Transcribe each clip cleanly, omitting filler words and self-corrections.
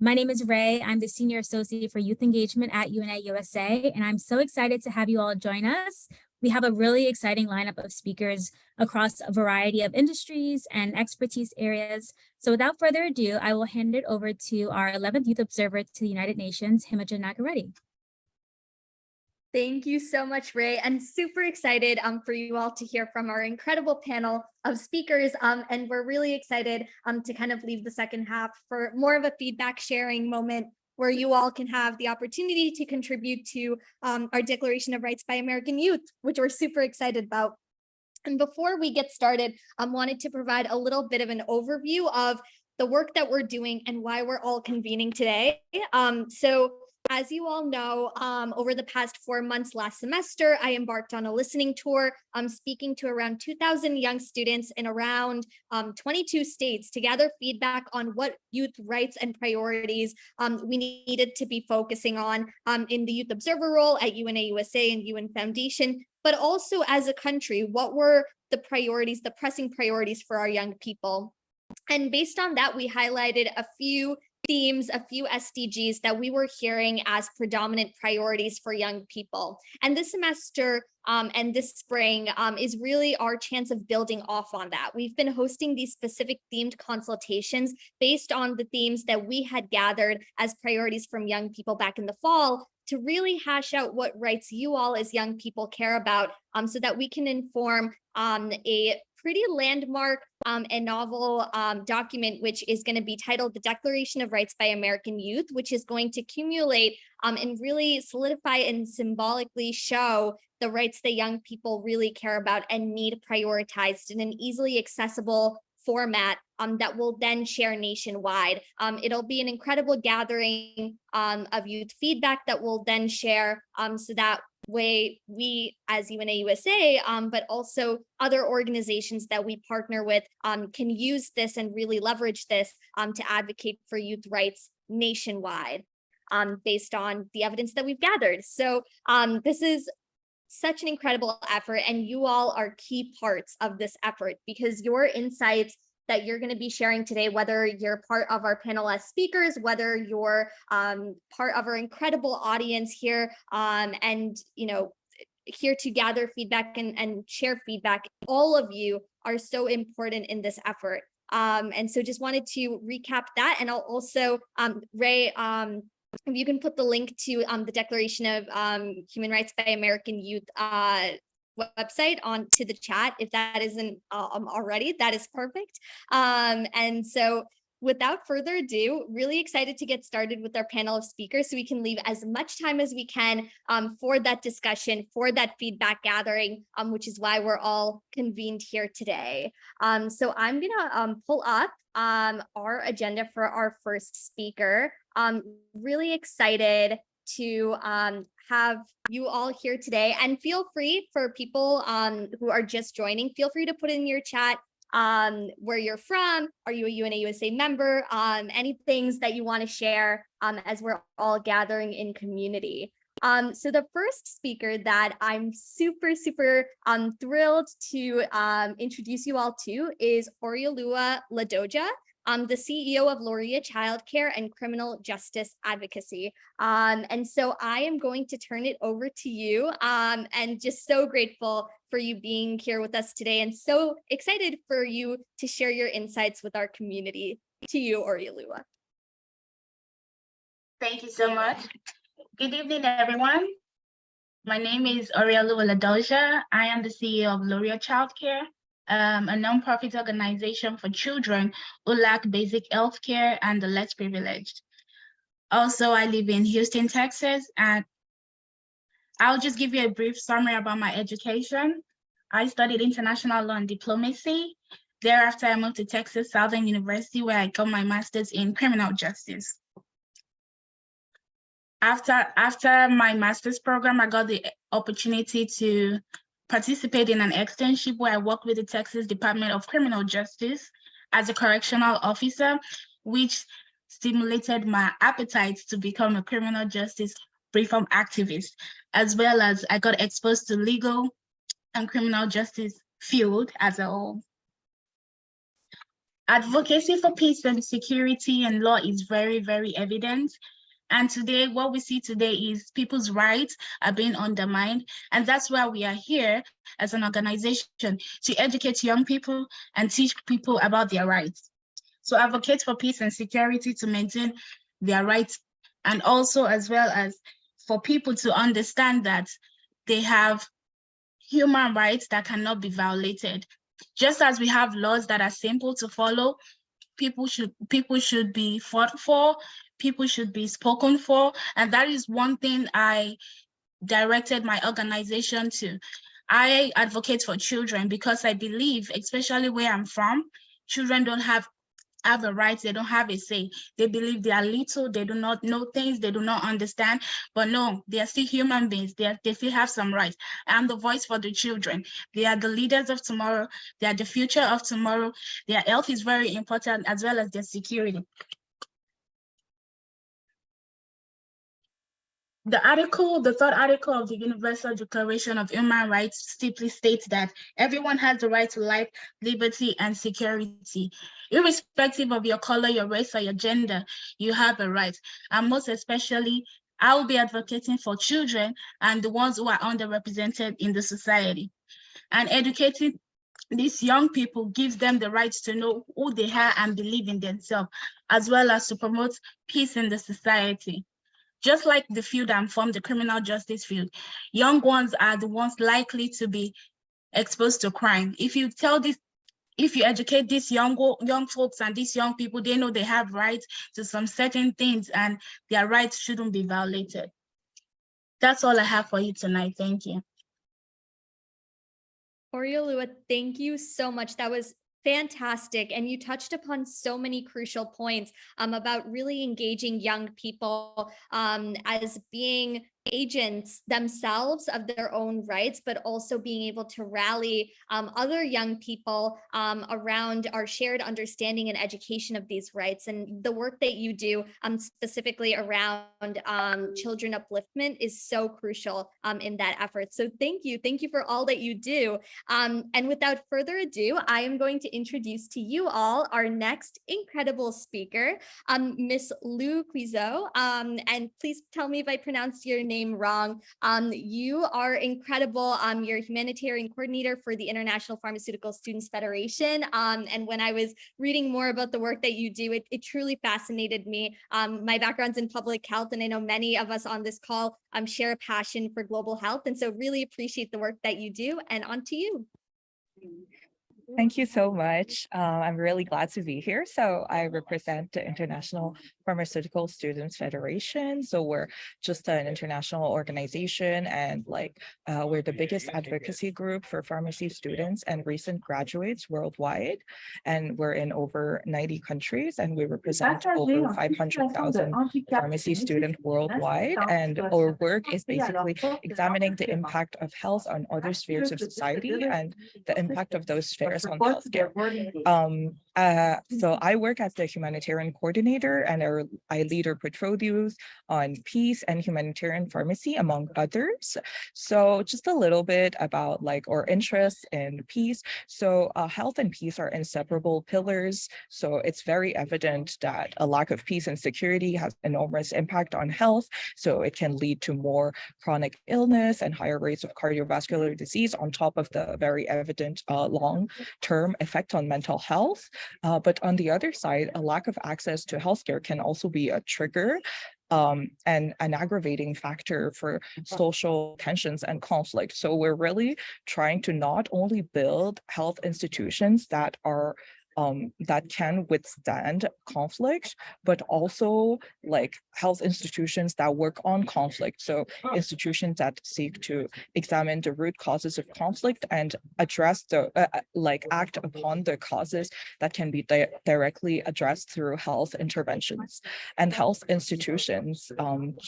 My name is Ray. I'm the Senior Associate for Youth Engagement at UNA USA, and I'm so excited to have you all join us. We have a really exciting lineup of speakers across a variety of industries and expertise areas. So without further ado, I will hand it over to our 11th Youth Observer to the United Nations, Himaja Nagareddy. Thank you so much, Ray. I'm super excited for you all to hear from our incredible panel of speakers. And we're really excited to kind of leave the second half for more of a feedback sharing moment where you all can have the opportunity to contribute to our Declaration of Rights by American Youth, which we're super excited about. And before we get started, I wanted to provide a little bit of an overview of the work that we're doing and why we're all convening today. As you all know, over the past 4 months last semester, I embarked on a listening tour, speaking to around 2,000 young students in around 22 states to gather feedback on what youth rights and priorities we needed to be focusing on in the Youth Observer role at UNA USA and UN Foundation, but also as a country, what were the priorities, the pressing priorities for our young people. And based on that, we highlighted a few themes, a few SDGs that we were hearing as predominant priorities for young people. And this semester and this spring is really our chance of building off on that. We've been hosting these specific themed consultations based on the themes that we had gathered as priorities from young people back in the fall to really hash out what rights you all as young people care about so that we can inform a pretty landmark and novel document, which is going to be titled the Declaration of Rights by American Youth, which is going to accumulate and really solidify and symbolically show the rights that young people really care about and need prioritized in an easily accessible format that will then share nationwide. It'll be an incredible gathering of youth feedback that we'll then share so that way we as UNA USA, but also other organizations that we partner with can use this and really leverage this to advocate for youth rights nationwide based on the evidence that we've gathered. So this is such an incredible effort, and you all are key parts of this effort because your insights that you're going to be sharing today, whether you're part of our panel as speakers, whether you're part of our incredible audience here and here to gather feedback and share feedback, all of you are so important in this effort. And so just wanted to recap that. And I'll also, Ray, if you can put the link to the Declaration of Human Rights by American Youth website onto the chat, if that isn't already, that is perfect. And so without further ado, really excited to get started with our panel of speakers so we can leave as much time as we can for that discussion, for that feedback gathering, which is why we're all convened here today. So I'm gonna pull up our agenda for our first speaker. Really excited to have you all here today, and feel free for people who are just joining, feel free to put in your chat where you're from. Are you a UNA USA member? Any things that you want to share as we're all gathering in community. So the first speaker that I'm super thrilled to introduce you all to is Oreoluwa Ladoja, the CEO of Loria Childcare and Criminal Justice Advocacy. And so I am going to turn it over to you and just so grateful for you being here with us today and so excited for you to share your insights with our community. To you, Oreoluwa. Thank you so much. Good evening, everyone. My name is Oreoluwa Ladoja. I am the CEO of Loria Childcare, a nonprofit organization for children who lack basic health care and the less privileged. Also, I live in Houston, Texas, and I'll just give you a brief summary about my education. I studied international law and diplomacy. Thereafter, I moved to Texas Southern University, where I got my master's in criminal justice. After my master's program, I got the opportunity to participate in an externship where I worked with the Texas Department of Criminal Justice as a correctional officer, which stimulated my appetite to become a criminal justice reform activist, as well as I got exposed to legal and criminal justice field as a whole. Advocacy for peace and security and law is very, very evident. And today, what we see today is people's rights are being undermined. And that's why we are here as an organization to educate young people and teach people about their rights. So advocate for peace and security to maintain their rights, and also as well as for people to understand that they have human rights that cannot be violated. Just as we have laws that are simple to follow, people should be fought for, people should be spoken for, and that is one thing I directed my organization to. I advocate for children because I believe, especially where I'm from, children don't have a right, they don't have a say. They believe they are little, they do not know things, they do not understand, but no, they are still human beings. They still have some rights. I'm the voice for the children. They are the leaders of tomorrow. They are the future of tomorrow. Their health is very important, as well as their security. The third article of the Universal Declaration of Human Rights simply states that everyone has the right to life, liberty, and security. Irrespective of your color, your race, or your gender, you have a right. And most especially, I will be advocating for children and the ones who are underrepresented in the society. And educating these young people gives them the right to know who they are and believe in themselves, as well as to promote peace in the society. Just like the field I'm from, the criminal justice field, young ones are the ones likely to be exposed to crime. If you educate these young folks and these young people, they know they have rights to some certain things and their rights shouldn't be violated. That's all I have for you tonight. Thank you. Oriolua, thank you so much. That was fantastic. And you touched upon so many crucial points about really engaging young people as being agents themselves of their own rights, but also being able to rally other young people around our shared understanding and education of these rights. And the work that you do specifically around children upliftment is so crucial in that effort. So thank you for all that you do. And without further ado, I am going to introduce to you all our next incredible speaker, Miss Lou Cuiseaux. And please tell me if I pronounced your name wrong. You are incredible. You're a humanitarian coordinator for the International Pharmaceutical Students Federation. And when I was reading more about the work that you do, it truly fascinated me. My background's in public health, and I know many of us on this call share a passion for global health. And so really appreciate the work that you do, and on to you. Thank you so much. I'm really glad to be here. So I represent the International Pharmaceutical Students Federation. So we're just an international organization, and we're the biggest advocacy group for pharmacy students and recent graduates worldwide. And we're in over 90 countries, and we represent over 500,000 pharmacy students worldwide. And our work is basically examining the impact of health on other spheres of society and the impact of those spheres on healthcare. So I work as the humanitarian coordinator, and I lead our portfolios on peace and humanitarian pharmacy, among others. So just a little bit about our interests in peace. So health and peace are inseparable pillars. So it's very evident that a lack of peace and security has enormous impact on health. So it can lead to more chronic illness and higher rates of cardiovascular disease, on top of the very evident long-term effect on mental health. But on the other side, a lack of access to healthcare can also be a trigger and an aggravating factor for social tensions and conflict. So we're really trying to not only build health institutions that are that can withstand conflict, but also health institutions that work on conflict. So institutions that seek to examine the root causes of conflict and address the act upon the causes that can be directly addressed through health interventions. And health institutions,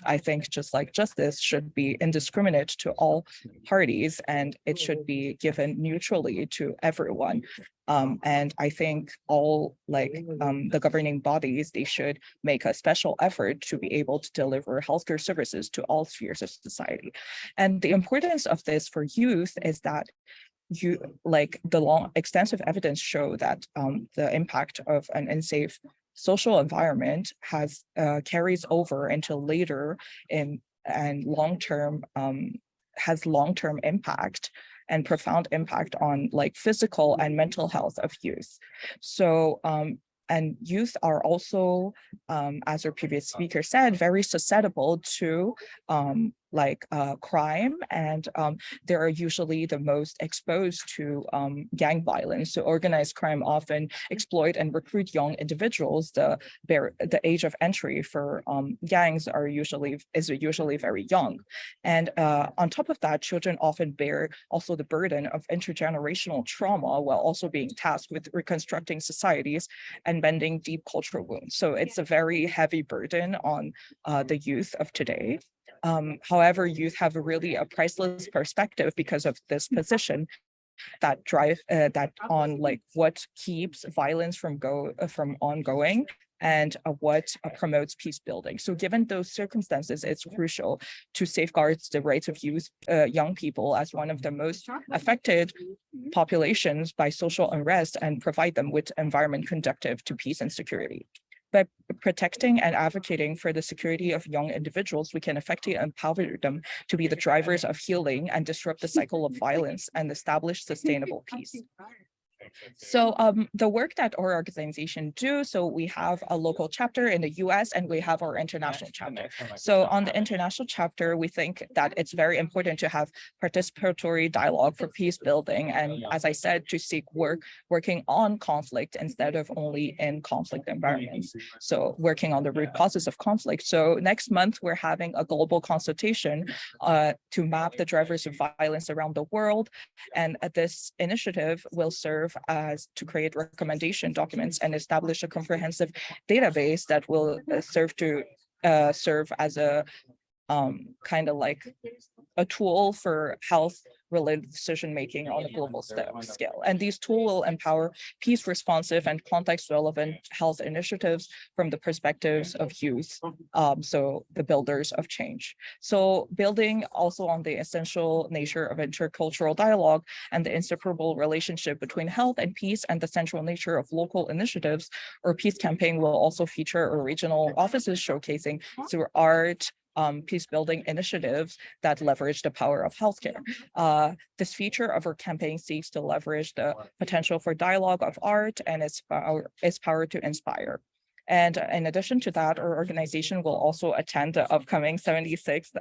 I think, just like justice, should be indiscriminate to all parties, and it should be given neutrally to everyone. And I think all the governing bodies, they should make a special effort to be able to deliver healthcare services to all spheres of society. And the importance of this for youth is that extensive evidence show that the impact of an unsafe social environment carries over into later and long-term has long-term impact and profound impact on like physical and mental health of youth. So and youth are also, as our previous speaker said, very susceptible to crime, and they are usually the most exposed to gang violence. So organized crime often exploit and recruit young individuals. The age of entry for gangs is usually very young, and on top of that, children often bear also the burden of intergenerational trauma while also being tasked with reconstructing societies and mending deep cultural wounds. So it's a very heavy burden on the youth of today. However, youth have a priceless perspective because of this position that on like what keeps violence from ongoing and what promotes peace building. So given those circumstances, it's crucial to safeguard the rights of youth, young people as one of the most affected populations by social unrest and provide them with environment conducive to peace and security. By protecting and advocating for the security of young individuals, we can effectively empower them to be the drivers of healing and disrupt the cycle of violence and establish sustainable peace. So the work that our organization do, so we have a local chapter in the US and we have our international chapter. So on the international chapter, we think that it's very important to have participatory dialogue for peace building. And as I said, to seek working on conflict instead of only in conflict environments. So working on the root causes of conflict. So next month, we're having a global consultation to map the drivers of violence around the world. And this initiative will serve as to create recommendation documents and establish a comprehensive database that will serve as a kind of like a tool for health-related decision-making on a global scale. And these tools will empower peace-responsive and context-relevant health initiatives from the perspectives of youth, so the builders of change. So building also on the essential nature of intercultural dialogue and the inseparable relationship between health and peace and the central nature of local initiatives, our peace campaign will also feature our regional offices showcasing through art, peace building initiatives that leverage the power of healthcare. This feature of our campaign seeks to leverage the potential for dialogue of art and its power to inspire. And in addition to that, our organization will also attend the upcoming 76th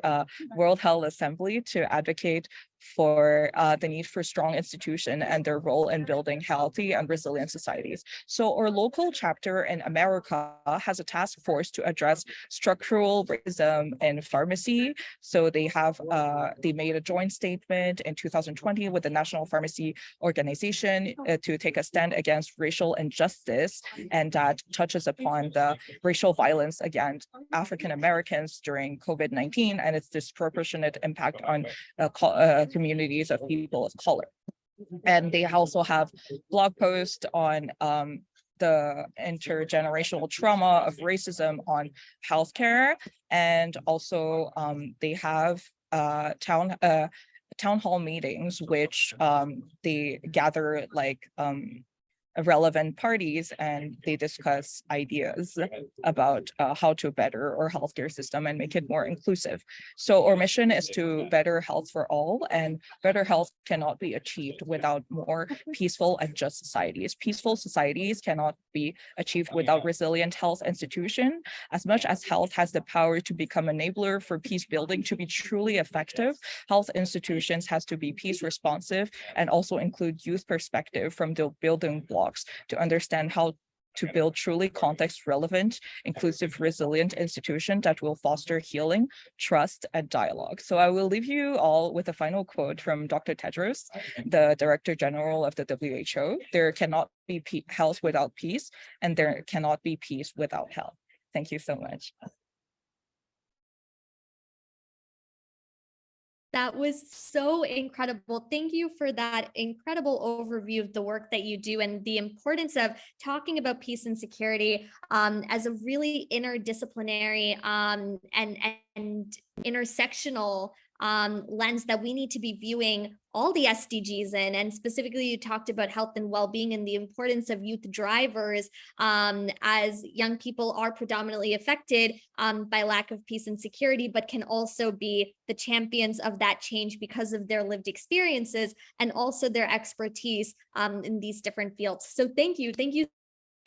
World Health Assembly to advocate for the need for strong institutions and their role in building healthy and resilient societies. So our local chapter in America has a task force to address structural racism in pharmacy. So they made a joint statement in 2020 with the National Pharmacy Organization to take a stand against racial injustice, and that touches upon the racial violence against African Americans during COVID-19 and its disproportionate impact on communities of people of color. And they also have blog posts on the intergenerational trauma of racism on healthcare, and also they have town hall meetings, which they gather like relevant parties and they discuss ideas about how to better our healthcare system and make it more inclusive. So our mission is to better health for all, and better health cannot be achieved without more peaceful and just societies. Peaceful societies cannot be achieved without resilient health institutions. As much as health has the power to become an enabler for peace building to be truly effective, health institutions has to be peace responsive and also include youth perspective from the building blocks to understand how to build truly context-relevant, inclusive, resilient institutions that will foster healing, trust, and dialogue. So I will leave you all with a final quote from Dr. Tedros, the Director General of the WHO. There cannot be health without peace, and there cannot be peace without health. Thank you so much. That was so incredible. Thank you for that incredible overview of the work that you do and the importance of talking about peace and security as a really interdisciplinary and intersectional lens that we need to be viewing all the SDGs in. And specifically, you talked about health and well-being and the importance of youth drivers, as young people are predominantly affected by lack of peace and security, but can also be the champions of that change because of their lived experiences and also their expertise in these different fields. So thank you. Thank you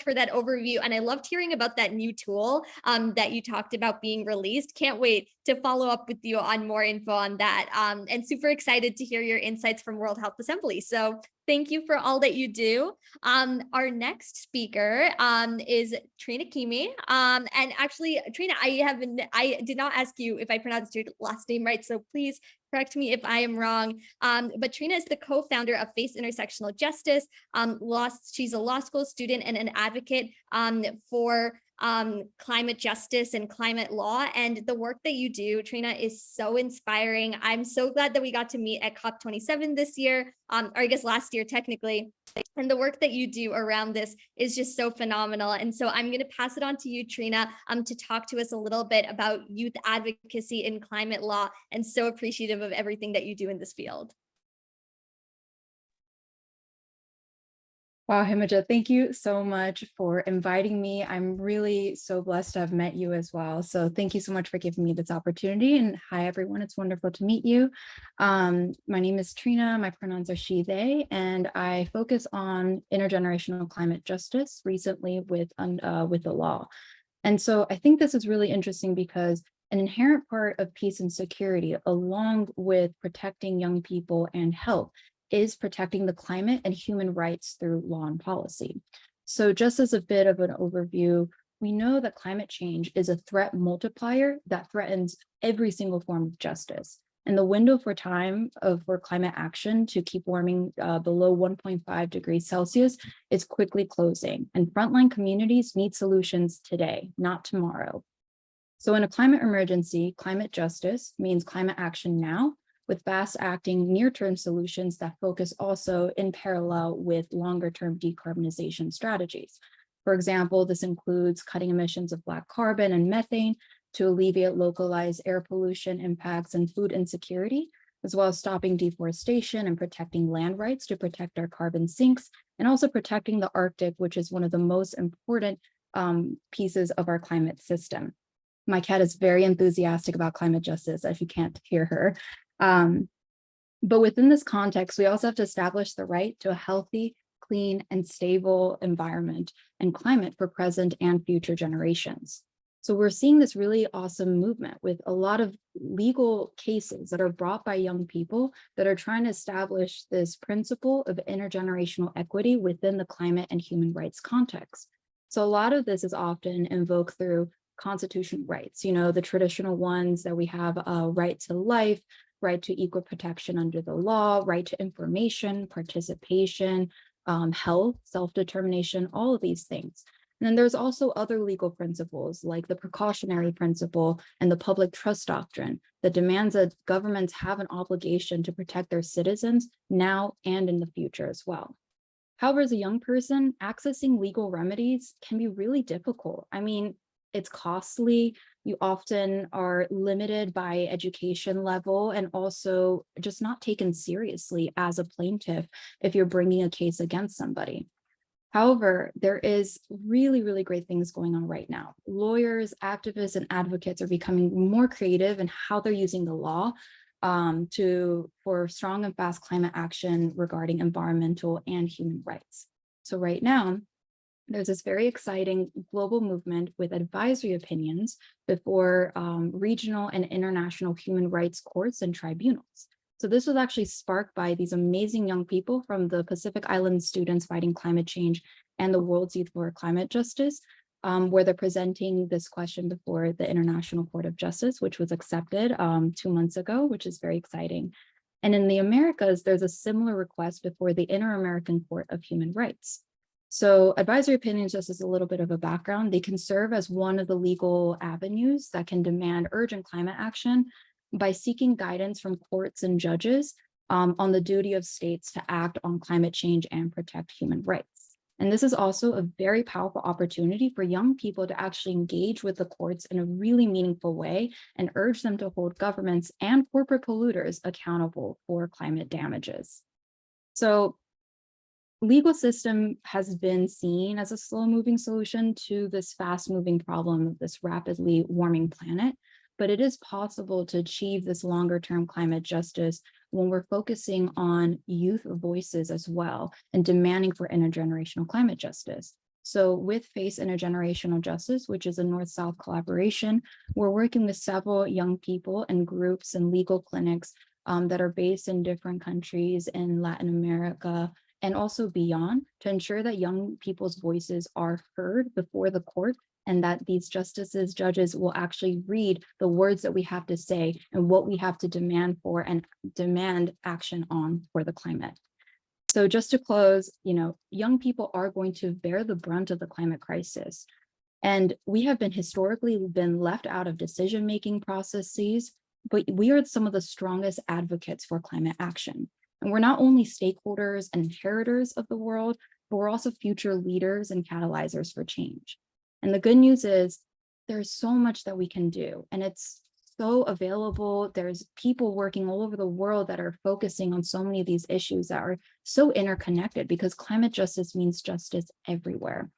for that overview. And I loved hearing about that new tool that you talked about being released. Can't wait to follow up with you on more info on that. And super excited to hear your insights from World Health Assembly. So thank you for all that you do. Our next speaker is Trina Kimi. And actually, Trina, I did not ask you if I pronounced your last name right, so please correct me if I am wrong. But Trina is the co-founder of Face Intersectional Justice. She's a law school student and an advocate for climate justice and climate law. And the work that you do, Trina, is so inspiring. I'm so glad that we got to meet at COP27 this year, or I guess last year technically. And the work that you do around this is just so phenomenal. And so I'm going to pass it on to you, Trina, to talk to us a little bit about youth advocacy in climate law, and so appreciative of everything that you do in this field. Wow, Himija, thank you so much for inviting me. I'm really so blessed to have met you as well. So thank you so much for giving me this opportunity. And hi, everyone. It's wonderful to meet you. My name is Trina. My pronouns are she, they, and I focus on intergenerational climate justice recently with the law. And so I think this is really interesting because an inherent part of peace and security, along with protecting young people and health, is protecting the climate and human rights through law and policy. So just as a bit of an overview, we know that climate change is a threat multiplier that threatens every single form of justice. And the window for time for climate action to keep warming below 1.5 degrees Celsius is quickly closing. And frontline communities need solutions today, not tomorrow. So in a climate emergency, climate justice means climate action now, with fast-acting near-term solutions that focus also in parallel with longer-term decarbonization strategies. For example, this includes cutting emissions of black carbon and methane to alleviate localized air pollution impacts and food insecurity, as well as stopping deforestation and protecting land rights to protect our carbon sinks, and also protecting the Arctic, which is one of the most important pieces of our climate system. My cat is very enthusiastic about climate justice, if you can't hear her. But within this context, we also have to establish the right to a healthy, clean, and stable environment and climate for present and future generations. So we're seeing this really awesome movement with a lot of legal cases that are brought by young people that are trying to establish this principle of intergenerational equity within the climate and human rights context. So a lot of this is often invoked through constitutional rights, the traditional ones that we have, right to life, right to equal protection under the law, right to information, participation, health, self-determination, all of these things. And then there's also other legal principles like the precautionary principle and the public trust doctrine that demands that governments have an obligation to protect their citizens now and in the future as well. However, as a young person, accessing legal remedies can be really difficult. I mean, it's costly. You often are limited by education level and also just not taken seriously as a plaintiff if you're bringing a case against somebody. However, there is really, really great things going on right now. Lawyers, activists, and advocates are becoming more creative in how they're using the law for strong and fast climate action regarding environmental and human rights. So right now, there's this very exciting global movement with advisory opinions before regional and international human rights courts and tribunals. So this was actually sparked by these amazing young people from the Pacific Island Students Fighting Climate Change and the World's Youth for Climate Justice, where they're presenting this question before the International Court of Justice, which was accepted 2 months ago, which is very exciting. And in the Americas, there's a similar request before the Inter-American Court of Human Rights. So advisory opinions, just as a little bit of a background, they can serve as one of the legal avenues that can demand urgent climate action by seeking guidance from courts and judges on the duty of states to act on climate change and protect human rights. And this is also a very powerful opportunity for young people to actually engage with the courts in a really meaningful way and urge them to hold governments and corporate polluters accountable for climate damages. So legal system has been seen as a slow-moving solution to this fast-moving problem of this rapidly warming planet, but it is possible to achieve this longer-term climate justice when we're focusing on youth voices as well and demanding for intergenerational climate justice. So with FACE Intergenerational Justice, which is a North-South collaboration, we're working with several young people and groups and legal clinics that are based in different countries in Latin America, and also beyond, to ensure that young people's voices are heard before the court and that these justices, judges will actually read the words that we have to say and what we have to demand for and demand action on for the climate. So just to close, young people are going to bear the brunt of the climate crisis. And we have been historically left out of decision-making processes, but we are some of the strongest advocates for climate action. And we're not only stakeholders and inheritors of the world, but we're also future leaders and catalyzers for change. And the good news is there's so much that we can do, and it's so available. There's people working all over the world that are focusing on so many of these issues that are so interconnected, because climate justice means justice everywhere.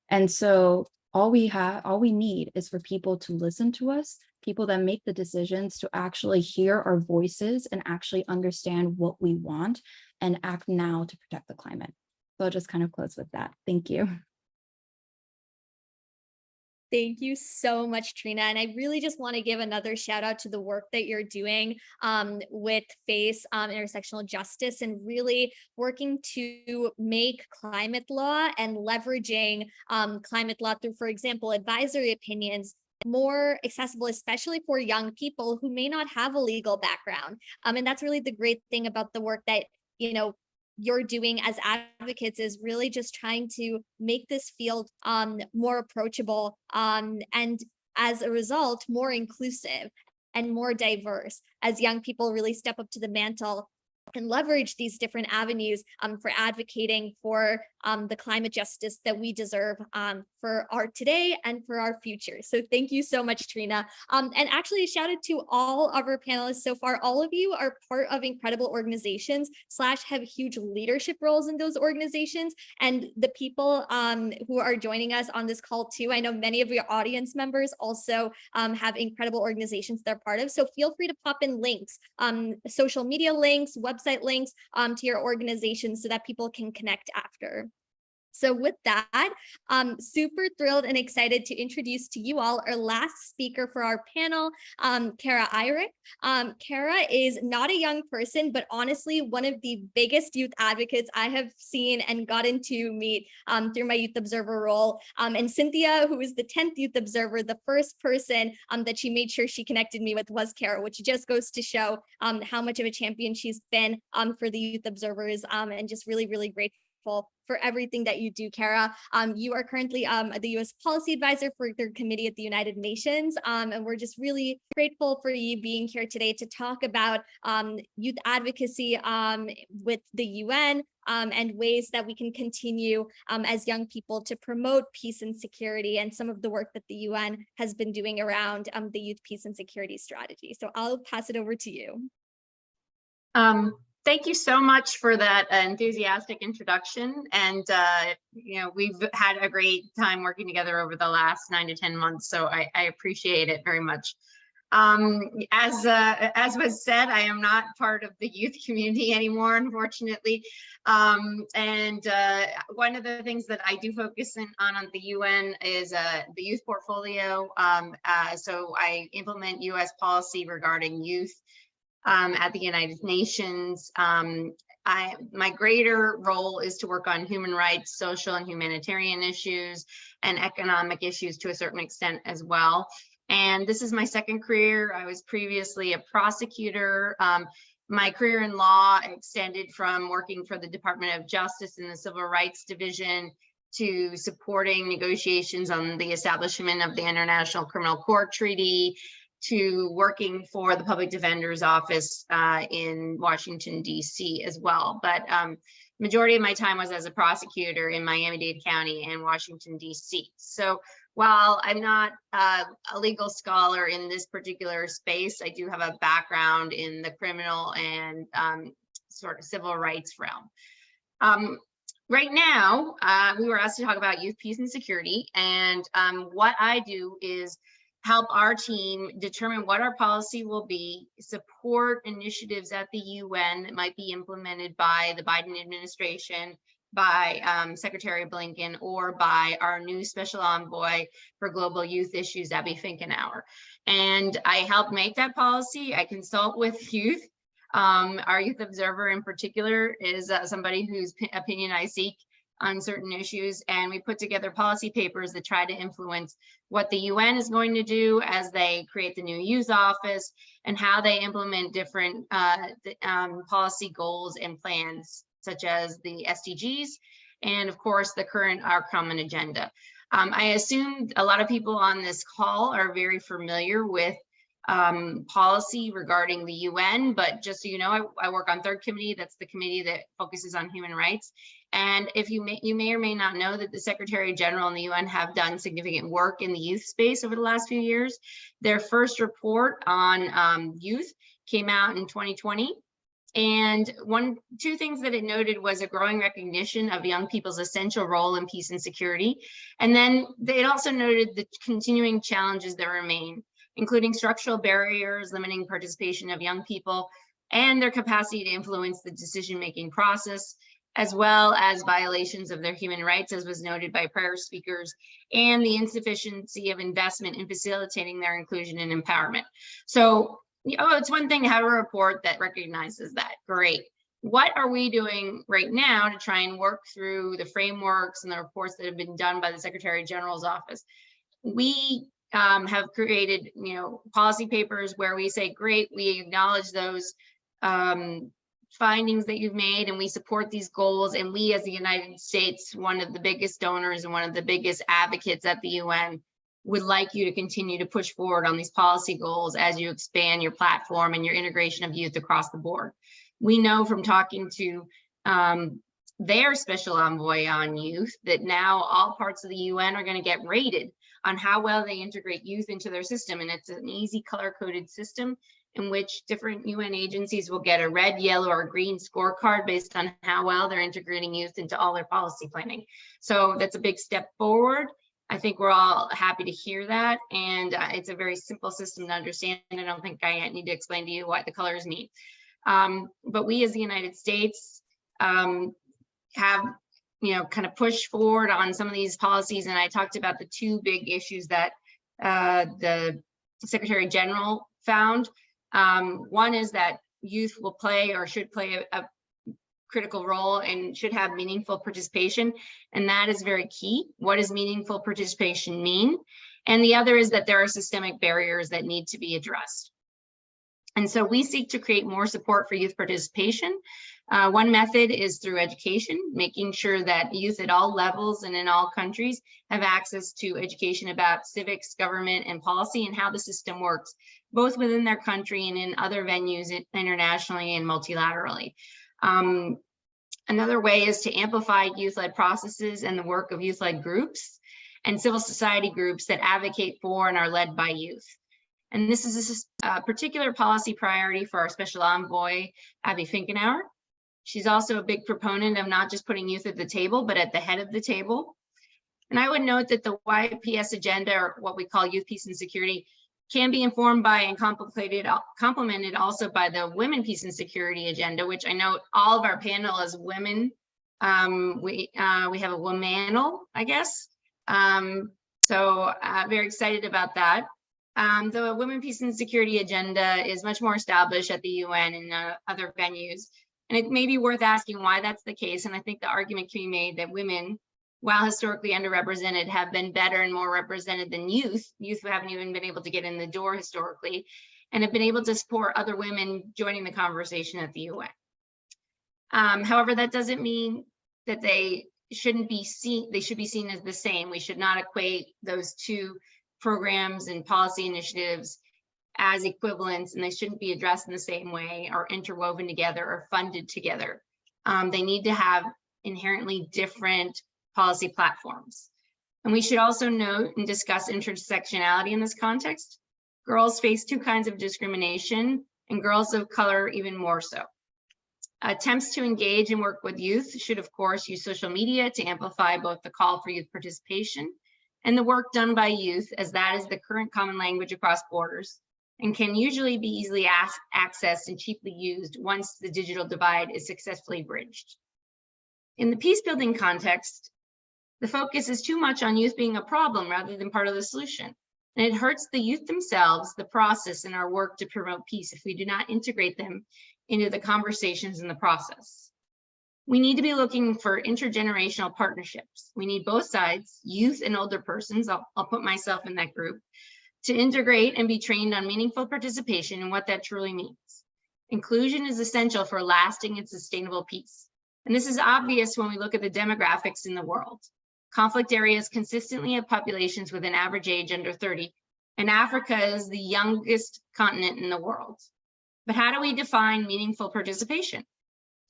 And so all we need is for people to listen to us, people that make the decisions to actually hear our voices and actually understand what we want and act now to protect the climate. So I'll just kind of close with that. Thank you. Thank you so much, Trina. And I really just want to give another shout out to the work that you're doing with FACE Intersectional Justice, and really working to make climate law and leveraging climate law through, for example, advisory opinions more accessible, especially for young people who may not have a legal background. And that's really the great thing about the work that, you're doing as advocates, is really just trying to make this field more approachable and as a result more inclusive and more diverse, as young people really step up to the mantle and leverage these different avenues for advocating for the climate justice that we deserve for our today and for our future. So thank you so much, Trina. And actually, a shout out to all of our panelists so far. All of you are part of incredible organizations / have huge leadership roles in those organizations. And the people who are joining us on this call too, I know many of your audience members also have incredible organizations they're part of. So feel free to pop in links, social media links, website links to your organization so that people can connect after. So with that, I'm super thrilled and excited to introduce to you all our last speaker for our panel, Kara Eyrich. Kara is not a young person, but honestly, one of the biggest youth advocates I have seen and gotten to meet through my Youth Observer role. And Cynthia, who is the 10th Youth Observer, the first person that she made sure she connected me with was Kara, which just goes to show how much of a champion she's been for the Youth Observers, and just really, really grateful for everything that you do, Kara. You are currently the U.S. Policy Advisor for the Committee at the United Nations, and we're just really grateful for you being here today to talk about youth advocacy with the UN and ways that we can continue as young people to promote peace and security, and some of the work that the UN has been doing around the Youth Peace and Security Strategy. So I'll pass it over to you. Thank you so much for that enthusiastic introduction. And, we've had a great time working together over the last 9 to 10 months. So I appreciate it very much. As was said, I am not part of the youth community anymore, unfortunately. And one of the things that I do focus on the UN is the youth portfolio. So I implement US policy regarding youth at the United Nations. My greater role is to work on human rights, social and humanitarian issues, and economic issues to a certain extent as well. And this is my second career. I was previously a prosecutor. My career in law extended from working for the Department of Justice in the Civil Rights Division to supporting negotiations on the establishment of the International Criminal Court Treaty, to working for the Public Defender's Office in Washington, D.C. as well. But majority of my time was as a prosecutor in Miami-Dade County and Washington, D.C. So while I'm not a legal scholar in this particular space, I do have a background in the criminal and sort of civil rights realm. Right now, we were asked to talk about youth, peace, and security. And what I do is help our team determine what our policy will be, support initiatives at the UN that might be implemented by the Biden administration, by Secretary Blinken, or by our new special envoy for global youth issues, Abby Finkenauer. And I help make that policy. I consult with youth. Our youth observer in particular is somebody whose opinion I seek on certain issues, and we put together policy papers that try to influence what the UN is going to do as they create the new youth office and how they implement different policy goals and plans, such as the SDGs and of course the current Our Common Agenda. I assume a lot of people on this call are very familiar with policy regarding the UN, but just so you know, I work on Third Committee. That's the committee that focuses on human rights. And if you may or may not know that the Secretary General and the UN have done significant work in the youth space over the last few years. Their first report on youth came out in 2020. And two things that it noted was a growing recognition of young people's essential role in peace and security. And then it also noted the continuing challenges that remain, including structural barriers, limiting participation of young people and their capacity to influence the decision-making process, as well as violations of their human rights, as was noted by prior speakers, and the insufficiency of investment in facilitating their inclusion and empowerment. So, it's one thing to have a report that recognizes that, great. What are we doing right now to try and work through the frameworks and the reports that have been done by the Secretary General's office? We have created, policy papers where we say, great, we acknowledge those findings that you've made and we support these goals. And we, as the United States, one of the biggest donors and one of the biggest advocates at the UN, would like you to continue to push forward on these policy goals as you expand your platform and your integration of youth across the board. We know from talking to their special envoy on youth that now all parts of the UN are going to get rated on how well they integrate youth into their system. And it's an easy color-coded system in which different UN agencies will get a red, yellow, or green scorecard based on how well they're integrating youth into all their policy planning. So that's a big step forward. I think we're all happy to hear that. And it's a very simple system to understand. I don't think I need to explain to you what the colors mean. But we as the United States have, kind of pushed forward on some of these policies. And I talked about the two big issues that the Secretary General found. One is that youth will play or should play a critical role and should have meaningful participation. And that is very key. What does meaningful participation mean? And the other is that there are systemic barriers that need to be addressed. And so we seek to create more support for youth participation. One method is through education, making sure that youth at all levels and in all countries have access to education about civics, government, and policy and how the system works, both within their country and in other venues internationally and multilaterally. Another way is to amplify youth-led processes and the work of youth-led groups and civil society groups that advocate for and are led by youth. And this is a particular policy priority for our special envoy, Abby Finkenauer. She's also a big proponent of not just putting youth at the table, but at the head of the table. And I would note that the YPS agenda, or what we call youth, peace, and security, can be informed by and complemented also by the women, peace, and security agenda, which I know all of our panel is women. We have a womanal, I guess. So very excited about that. The women, peace, and security agenda is much more established at the UN and other venues. And it may be worth asking why that's the case. And I think the argument can be made that women, while historically underrepresented, have been better and more represented than youth. Youth who haven't even been able to get in the door historically, and have been able to support other women joining the conversation at the UN. However, that doesn't mean that they shouldn't be seen, they should be seen as the same. We should not equate those two programs and policy initiatives as equivalents, and they shouldn't be addressed in the same way or interwoven together or funded together. They need to have inherently different policy platforms. And we should also note and discuss intersectionality in this context. Girls face two kinds of discrimination, and girls of color even more so. Attempts to engage and work with youth should, of course, use social media to amplify both the call for youth participation and the work done by youth, as that is the current common language across borders and can usually be easily accessed and cheaply used once the digital divide is successfully bridged. In the peace building context, the focus is too much on youth being a problem rather than part of the solution. And it hurts the youth themselves, the process, and our work to promote peace if we do not integrate them into the conversations in the process. We need to be looking for intergenerational partnerships. We need both sides, youth and older persons, I'll put myself in that group, to integrate and be trained on meaningful participation and what that truly means. Inclusion is essential for lasting and sustainable peace. And this is obvious when we look at the demographics in the world. Conflict areas consistently have populations with an average age under 30, and Africa is the youngest continent in the world. But how do we define meaningful participation?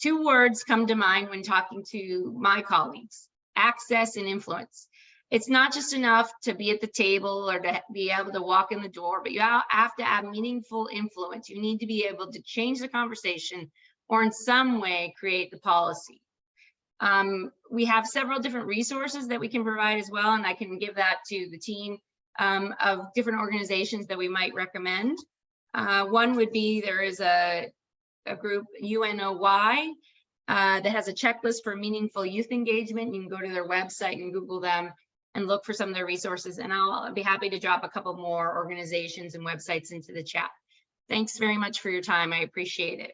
Two words come to mind when talking to my colleagues: access and influence. It's not just enough to be at the table or to be able to walk in the door, but you have to have meaningful influence. You need to be able to change the conversation or in some way create the policy. We have several different resources that we can provide as well, and I can give that to the team of different organizations that we might recommend. One would be, there is a group, UNOY, that has a checklist for meaningful youth engagement. You can go to their website and Google them and look for some of their resources, and I'll be happy to drop a couple more organizations and websites into the chat. Thanks very much for your time. I appreciate it.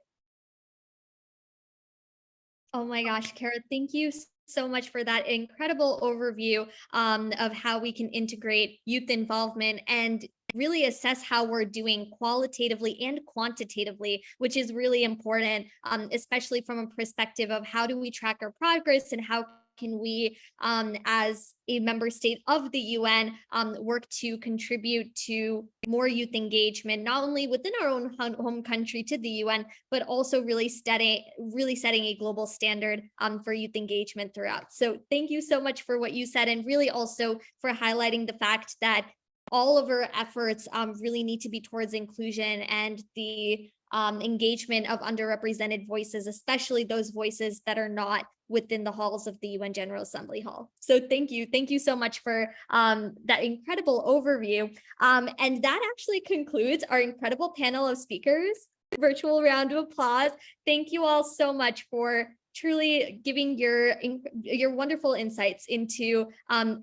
Oh my gosh, Kara, thank you so much for that incredible overview of how we can integrate youth involvement and really assess how we're doing qualitatively and quantitatively, which is really important, especially from a perspective of how do we track our progress and how can we, as a member state of the UN, work to contribute to more youth engagement, not only within our own home country to the UN, but also really setting a global standard for youth engagement throughout. So thank you so much for what you said, and really also for highlighting the fact that all of our efforts really need to be towards inclusion and the engagement of underrepresented voices, especially those voices that are not within the halls of the UN General Assembly Hall. So thank you so much for that incredible overview. And that actually concludes our incredible panel of speakers. Virtual round of applause. Thank you all so much for truly giving your wonderful insights into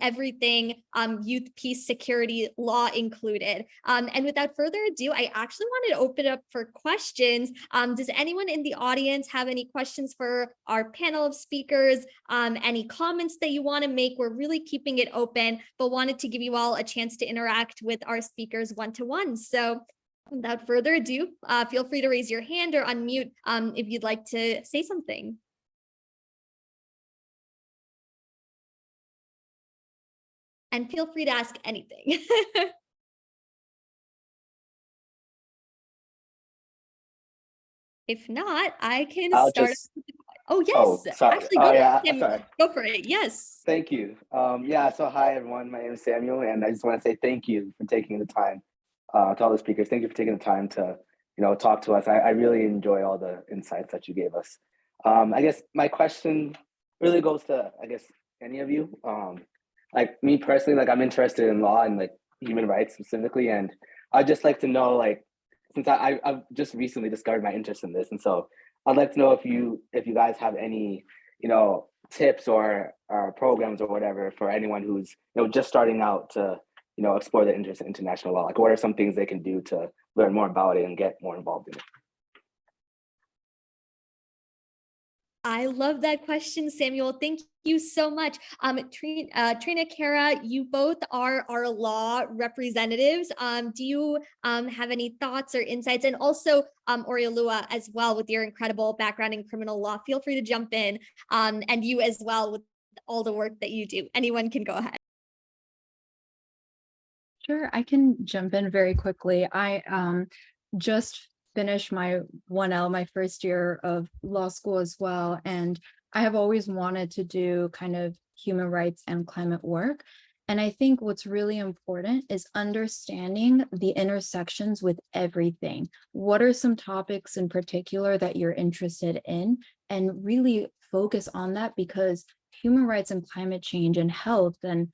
everything youth, peace, security, law included. And without further ado, I actually wanted to open it up for questions. Does anyone in the audience have any questions for our panel of speakers? Any comments that you want to make? We're really keeping it open, but wanted to give you all a chance to interact with our speakers one-to-one. So without further ado, feel free to raise your hand or unmute if you'd like to say something. And feel free to ask anything. If not, I can start. Oh, yes. Oh, sorry. Actually, Sorry. Go for it. Yes. Thank you. So hi, everyone. My name is Samuel, and I just want to say thank you for taking the time to all the speakers. Thank you for taking the time to, talk to us. I really enjoy all the insights that you gave us. I guess my question really goes to, any of you. Like me personally, like I'm interested in law and like human rights specifically, and I'd just like to know, since I've just recently discovered my interest in this, and so I'd like to know if you guys have any tips or programs or whatever for anyone who's just starting out to explore their interest in international law. Like, what are some things they can do to learn more about it and get more involved in it? I love that question, Samuel. Thank you so much. Trina, Kara, you both are our law representatives. Do you have any thoughts or insights? And also, Oriolua as well, with your incredible background in criminal law, feel free to jump in, and you as well with all the work that you do. Anyone can go ahead. Sure, I can jump in very quickly. I just finished my 1L, my first year of law school as well. And I have always wanted to do kind of human rights and climate work. And I think what's really important is understanding the intersections with everything. What are some topics in particular that you're interested in? And really focus on that, because human rights and climate change and health and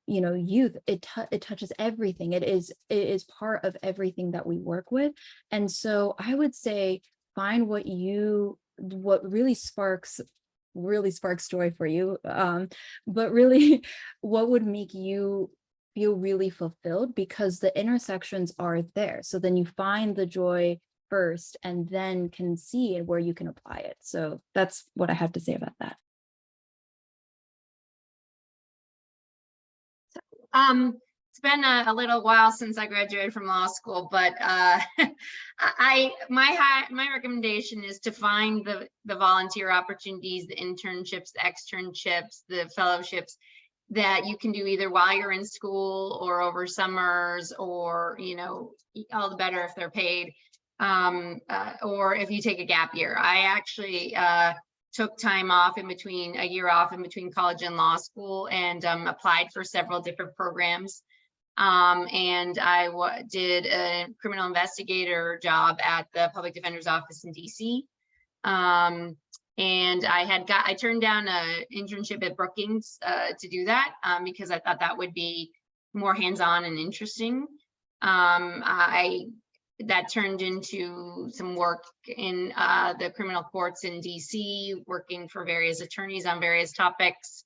youth, it touches everything. It is part of everything that we work with. And so I would say find what really sparks joy for you, but really what would make you feel really fulfilled, because the intersections are there. So then you find the joy first and then can see where you can apply it. So that's what I have to say about that. It's been a little while since I graduated from law school, but my recommendation is to find the volunteer opportunities, the internships, the externships, the fellowships that you can do either while you're in school or over summers, or all the better if they're paid, or if you take a gap year. I actually took time off a year off in between college and law school, and applied for several different programs. And I did a criminal investigator job at the public defender's office in DC. And I turned down an internship at Brookings to do that, because I thought that would be more hands-on and interesting. That turned into some work in the criminal courts in DC, working for various attorneys on various topics.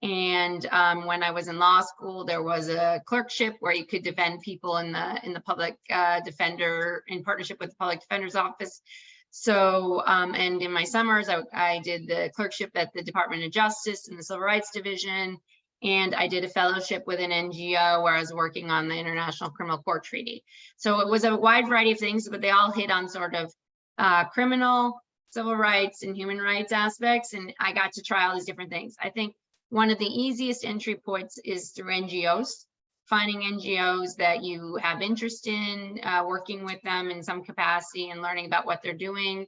And when I was in law school, there was a clerkship where you could defend people in the public defender, in partnership with the public defender's office. So, and in my summers, I did the clerkship at the Department of Justice in the Civil Rights Division. And I did a fellowship with an NGO where I was working on the International Criminal Court Treaty. So it was a wide variety of things, but they all hit on sort of criminal, civil rights, and human rights aspects. And I got to try all these different things. I think one of the easiest entry points is through NGOs, finding NGOs that you have interest in, working with them in some capacity and learning about what they're doing.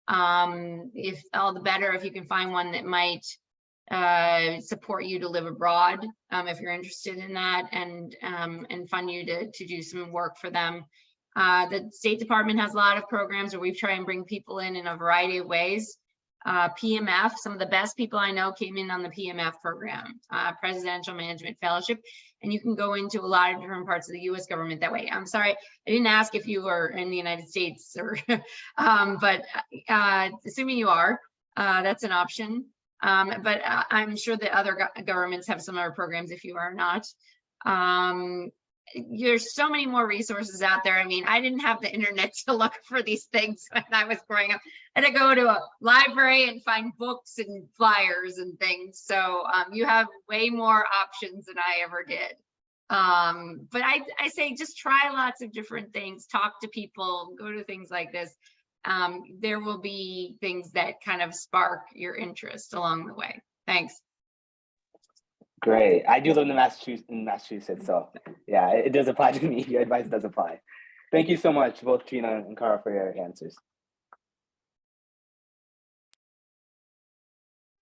If all the better, if you can find one that might support you to live abroad, if you're interested in that, and fund you to do some work for them. The State Department has a lot of programs where we try and bring people in a variety of ways. PMF, some of the best people I know came in on the PMF program, Presidential Management Fellowship, and you can go into a lot of different parts of the US government that way. I'm sorry, I didn't ask if you were in the United States, or but assuming you are, that's an option. But I'm sure that other governments have similar programs if you are not. There's so many more resources out there. I mean, I didn't have the internet to look for these things when I was growing up. I had to go to a library and find books and flyers and things. So you have way more options than I ever did. But I say just try lots of different things, talk to people, go to things like this. There will be things that kind of spark your interest along the way. Thanks. Great. I do live in Massachusetts, so yeah, it does apply to me. Your advice does apply. Thank you so much, both Trina and Cara, for your answers.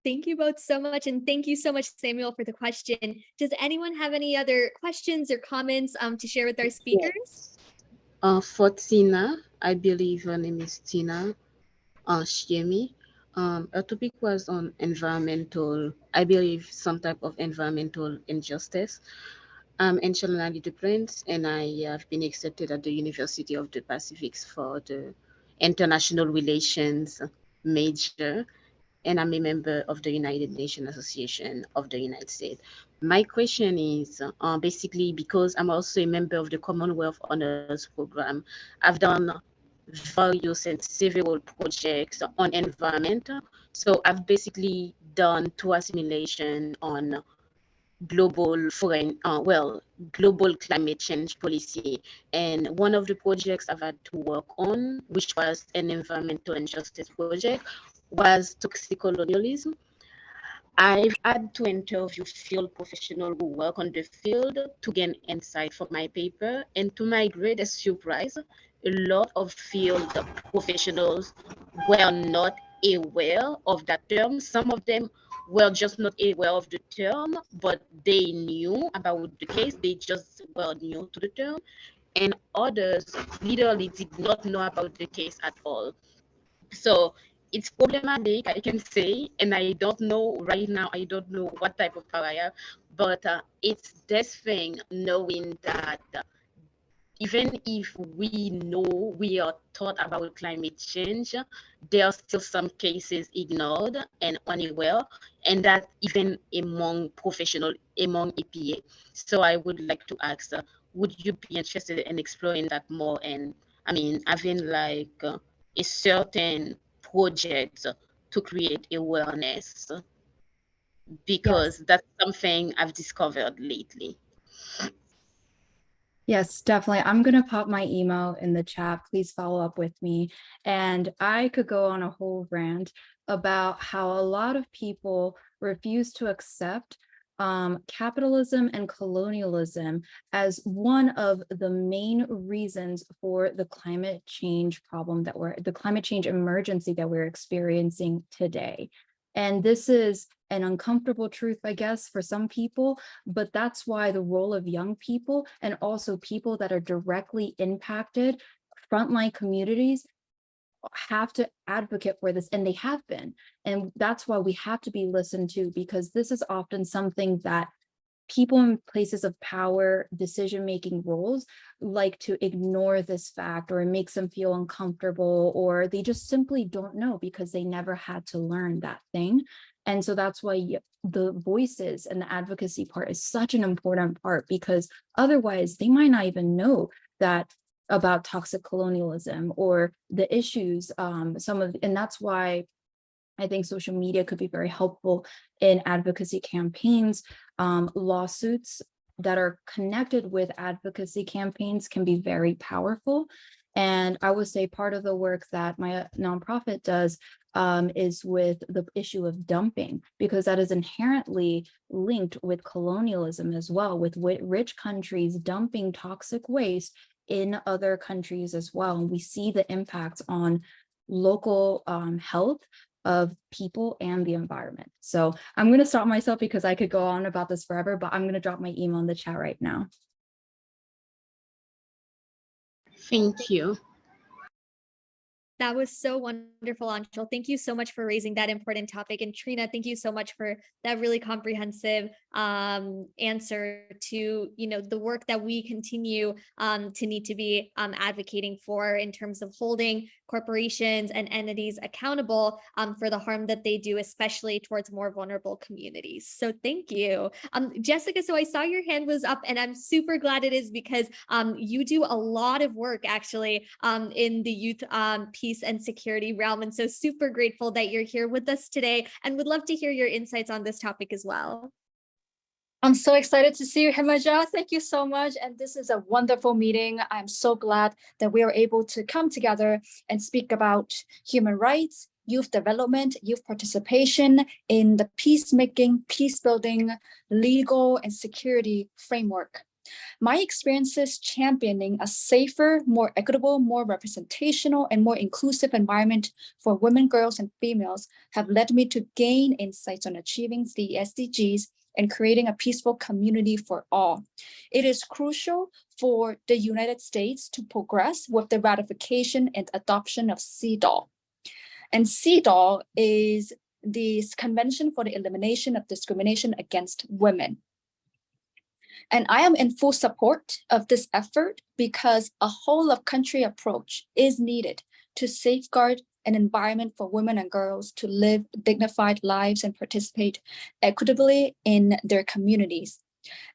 Thank you both so much. And thank you so much, Samuel, for the question. Does anyone have any other questions or comments to share with our speakers? For Tina, I believe her name is Tina Shiemi. Her topic was on environmental, I believe some type of environmental injustice. I'm Shalonali Duprince, and I have been accepted at the University of the Pacific for the International Relations major, and I'm a member of the United Nations Association of the United States. My question is basically because I'm also a member of the Commonwealth Honors Program, I've done various and several projects on environment. So I've basically done 2 assimilations on global climate change policy. And one of the projects I've had to work on, which was an environmental injustice project, was toxicolonialism. I've had to interview field professionals who work on the field to gain insight for my paper. And to my greatest surprise, a lot of field professionals were not aware of that term. Some of them were just not aware of the term, but they knew about the case. They just were new to the term. And others literally did not know about the case at all. So it's problematic, I can say, and I don't know right now, I don't know what type of power I have, but it's this thing, knowing that even if we know we are taught about climate change, there are still some cases ignored and unaware, and that even among professionals, among EPA. So I would like to ask, would you be interested in exploring that more? And I mean, having like a certain project to create awareness, because that's something I've discovered lately. Yes, definitely. I'm going to pop my email in the chat. Please follow up with me. And I could go on a whole rant about how a lot of people refuse to accept capitalism and colonialism as one of the main reasons for the climate change problem the climate change emergency that we're experiencing today. And this is an uncomfortable truth, I guess, for some people, but that's why the role of young people and also people that are directly impacted, frontline communities, have to advocate for this, and they have been. And that's why we have to be listened to, because this is often something that people in places of power, decision-making roles like to ignore this fact, or it makes them feel uncomfortable, or they just simply don't know because they never had to learn that thing. And so that's why the voices and the advocacy part is such an important part, because otherwise they might not even know that about toxic colonialism or the issues, and that's why I think social media could be very helpful in advocacy campaigns. Lawsuits that are connected with advocacy campaigns can be very powerful. And I would say part of the work that my nonprofit does is with the issue of dumping, because that is inherently linked with colonialism as well, with rich countries dumping toxic waste in other countries as well. And we see the impacts on local health of people and the environment. So I'm going to stop myself because I could go on about this forever, but I'm going to drop my email in the chat right now. Thank you. That was so wonderful, Anshul. Thank you so much for raising that important topic. And Trina, thank you so much for that really comprehensive answer to, the work that we continue to need to be advocating for in terms of holding corporations and entities accountable for the harm that they do, especially towards more vulnerable communities. So thank you. Jessica, so I saw your hand was up, and I'm super glad it is, because you do a lot of work actually in the youth peace and security realm. And so super grateful that you're here with us today, and would love to hear your insights on this topic as well. I'm so excited to see you, Himaja. Thank you so much. And this is a wonderful meeting. I'm so glad that we are able to come together and speak about human rights, youth development, youth participation in the peacemaking, peace building, legal and security framework. My experiences championing a safer, more equitable, more representational, and more inclusive environment for women, girls, and females have led me to gain insights on achieving the SDGs and creating a peaceful community for all. It is crucial for the United States to progress with the ratification and adoption of CEDAW. And CEDAW is the Convention for the Elimination of Discrimination Against Women. And I am in full support of this effort, because a whole of country approach is needed to safeguard an environment for women and girls to live dignified lives and participate equitably in their communities.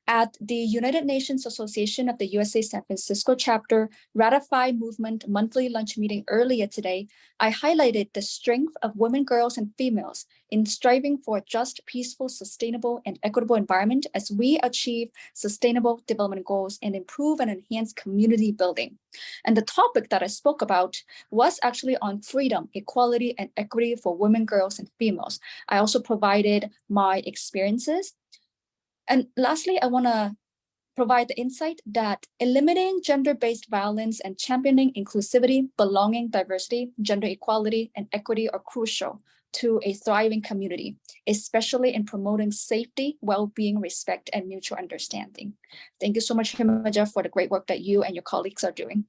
At the United Nations Association of the USA San Francisco chapter Ratify Movement monthly lunch meeting earlier today, I highlighted the strength of women, girls, and females in striving for a just, peaceful, sustainable, and equitable environment as we achieve sustainable development goals and improve and enhance community building. And the topic that I spoke about was actually on freedom, equality, and equity for women, girls, and females. I also provided my experiences. And lastly, I want to provide the insight that eliminating gender-based violence and championing inclusivity, belonging, diversity, gender equality, and equity are crucial to a thriving community, especially in promoting safety, well-being, respect, and mutual understanding. Thank you so much, Himaja, for the great work that you and your colleagues are doing.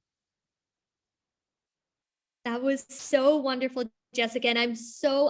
That was so wonderful, Jessica, and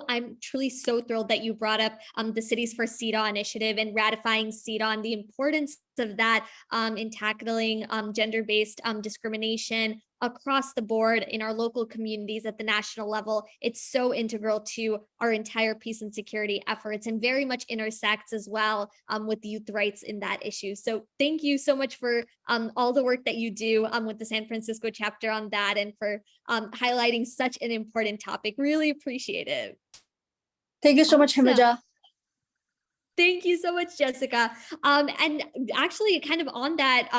I'm truly so thrilled that you brought up the Cities for CEDAW initiative and ratifying CEDAW and the importance of that in tackling gender-based discrimination across the board in our local communities at the national level. It's so integral to our entire peace and security efforts and very much intersects as well with youth rights in that issue. So thank you so much for all the work that you do with the San Francisco chapter on that and for highlighting such an important topic. Really appreciate it. Thank you so much, Himaja. Thank you so much, Jessica. And actually, kind of on that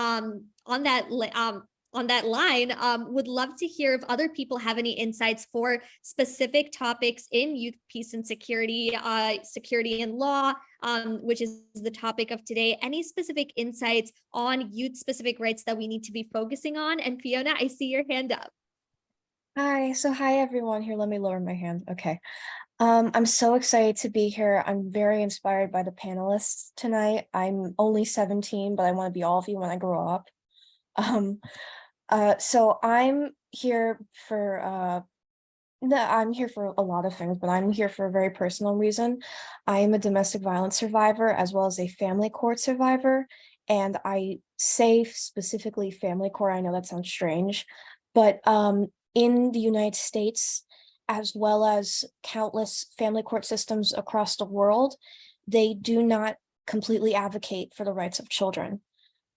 line, would love to hear if other people have any insights for specific topics in youth, peace, and security, security and law, which is the topic of today. Any specific insights on youth-specific rights that we need to be focusing on? And Fiona, I see your hand up. Hi everyone. Here, let me lower my hand. Okay. I'm so excited to be here. I'm very inspired by the panelists tonight. I'm only 17, but I want to be all of you when I grow up. So I'm here for I'm here for a lot of things, but I'm here for a very personal reason. I am a domestic violence survivor as well as a family court survivor. And I say specifically family court, I know that sounds strange, but in the United States, as well as countless family court systems across the world, they do not completely advocate for the rights of children.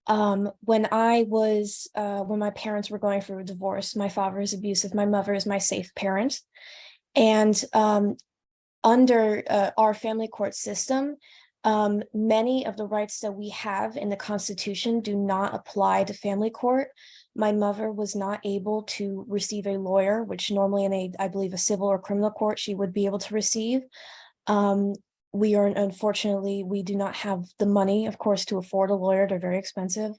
When my parents were going through a divorce, my father is abusive, my mother is my safe parent. And under our family court system, many of the rights that we have in the Constitution do not apply to family court. My mother was not able to receive a lawyer, which normally I believe a civil or criminal court, she would be able to receive. Unfortunately, we do not have the money, of course, to afford a lawyer. They're very expensive.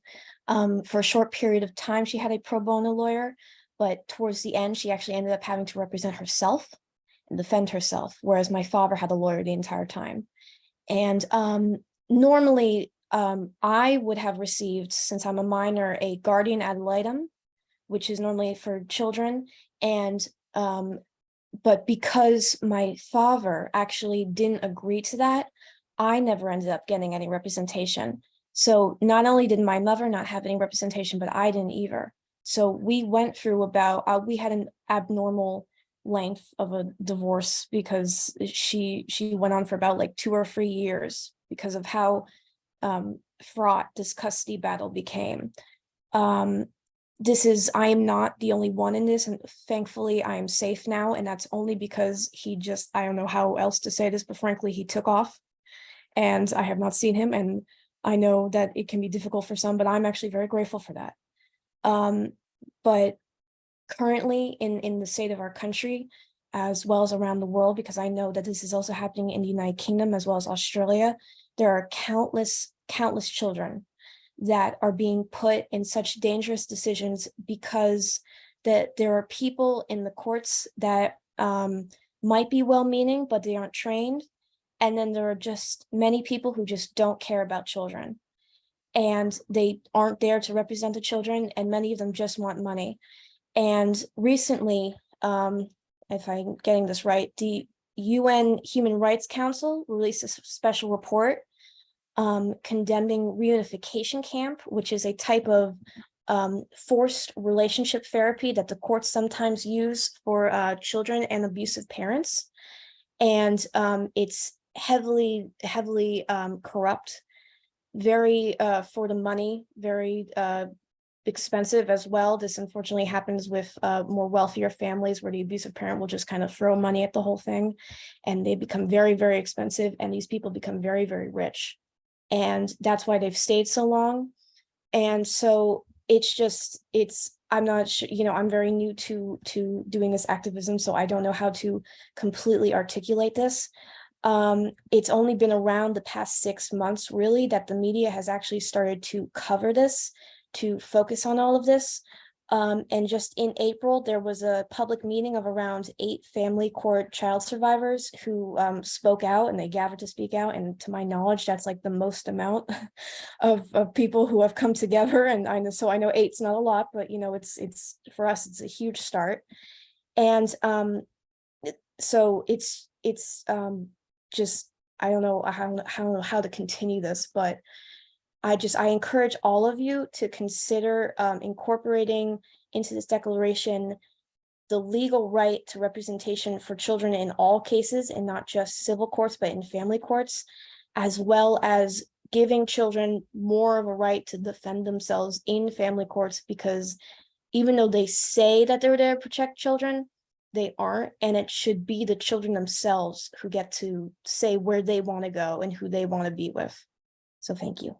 For a short period of time, she had a pro bono lawyer, but towards the end, she actually ended up having to represent herself and defend herself, whereas my father had a lawyer the entire time. And normally, I would have received, since I'm a minor, a guardian ad litem, which is normally for children. And but because my father actually didn't agree to that, I never ended up getting any representation. So not only did my mother not have any representation, but I didn't either. So we went through we had an abnormal length of a divorce because she went on for about like 2 or 3 years because of how fraught this custody battle became. I am not the only one in this, and thankfully I am safe now, and that's only because I don't know how else to say this, but frankly, he took off and I have not seen him, and I know that it can be difficult for some, but I'm actually very grateful for that. But currently in the state of our country, as well as around the world, because I know that this is also happening in the United Kingdom as well as Australia, there are countless children that are being put in such dangerous decisions because there are people in the courts that might be well-meaning, but they aren't trained. And then there are just many people who just don't care about children. And they aren't there to represent the children, and many of them just want money. And recently, if I'm getting this right, the UN Human Rights Council released a special report condemning reunification camp, which is a type of forced relationship therapy that the courts sometimes use for children and abusive parents. And it's heavily corrupt. very for the money, very expensive as well. This unfortunately happens with more wealthier families where the abusive parent will just kind of throw money at the whole thing, and they become very, very expensive, and these people become very, very rich. And that's why they've stayed so long. And so I'm not sure, I'm very new to doing this activism, so I don't know how to completely articulate this. It's only been around the past 6 months, really, that the media has actually started to cover this, to focus on all of this. And just in April, there was a public meeting of around 8 family court child survivors who spoke out, and they gathered to speak out. And to my knowledge, that's like the most amount of people who have come together. And I know 8's not a lot, but it's for us, it's a huge start. And so it's just, I don't know how to continue this, but I encourage all of you to consider incorporating into this declaration the legal right to representation for children in all cases, and not just civil courts, but in family courts, as well as giving children more of a right to defend themselves in family courts, because even though they say that they're there to protect children, they aren't, and it should be the children themselves who get to say where they want to go and who they want to be with. So thank you.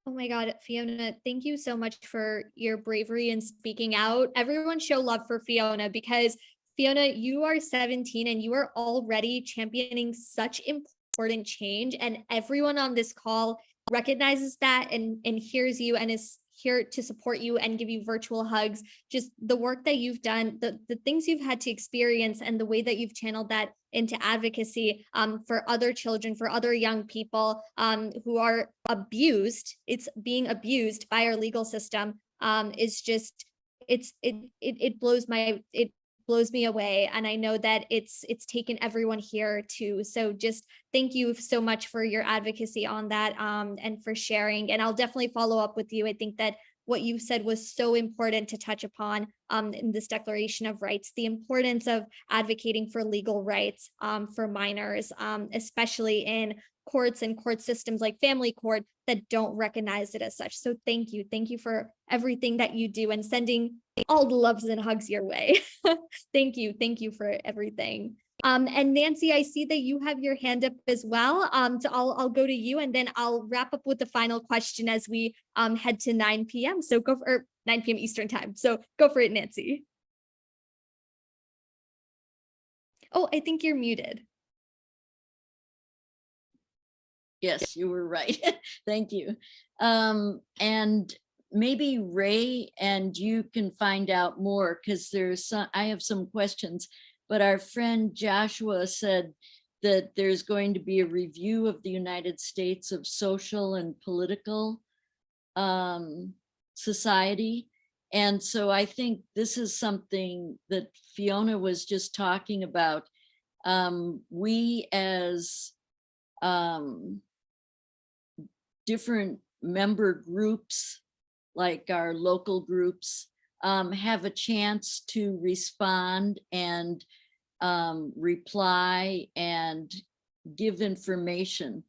Oh my God, Fiona, thank you so much for your bravery in speaking out. Everyone show love for Fiona, because Fiona, you are 17 and you are already championing such important change, and everyone on this call recognizes that and hears you and is here to support you and give you virtual hugs. Just the work that you've done, the things you've had to experience, and the way that you've channeled that into advocacy for other children, for other young people who are abused. It's being abused by our legal system is just, it blows me away. And I know that it's taken everyone here too. So just thank you so much for your advocacy on that and for sharing. And I'll definitely follow up with you. I think that what you said was so important to touch upon in this Declaration of Rights, the importance of advocating for legal rights for minors, especially in courts and court systems like family court that don't recognize it as such. So thank you. Thank you for everything that you do, and sending all the loves and hugs your way. Thank you. Thank you for everything. And Nancy, I see that you have your hand up as well. So I'll go to you, and then I'll wrap up with the final question as we head to 9 p.m. So go for 9 p.m. Eastern time. So go for it, Nancy. Oh, I think you're muted. Yes, you were right. Thank you. And maybe Ray and you can find out more, because I have some questions, but our friend Joshua said that there's going to be a review of the United States of social and political society. And so I think this is something that Fiona was just talking about. We as different member groups, like our local groups, have a chance to respond and reply and give information.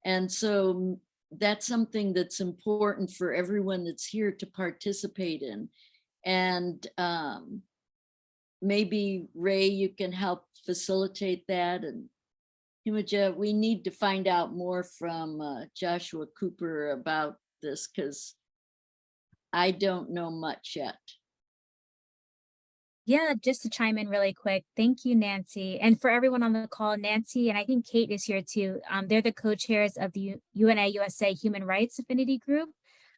And so that's something that's important for everyone that's here to participate in. And maybe Ray, you can help facilitate that. And Himajah, we need to find out more from Joshua Cooper about this, because I don't know much yet. Yeah, just to chime in really quick. Thank you, Nancy. And for everyone on the call, Nancy, and I think Kate is here too. They're the co-chairs of the UNA USA Human Rights Affinity Group.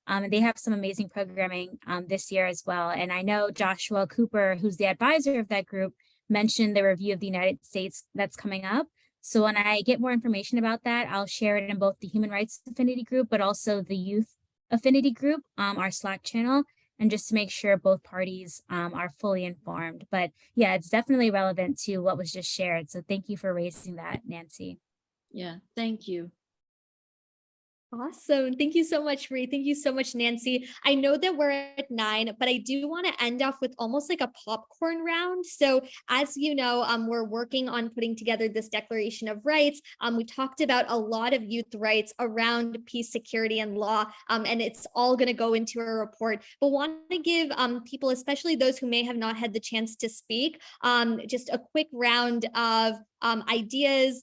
And they have some amazing programming this year as well. And I know Joshua Cooper, who's the advisor of that group, mentioned the review of the United States that's coming up. So when I get more information about that, I'll share it in both the Human Rights Affinity Group, but also the Youth Affinity Group, our Slack channel, and just to make sure both parties are fully informed. But yeah, it's definitely relevant to what was just shared. So thank you for raising that, Nancy. Yeah, thank you. Awesome. Thank you so much, Ree. Thank you so much, Nancy. I know that we're at 9, but I do want to end off with almost like a popcorn round. So as you know, we're working on putting together this Declaration of Rights. We talked about a lot of youth rights around peace, security, and law, and it's all going to go into a report. But want to give people, especially those who may have not had the chance to speak, just a quick round of ideas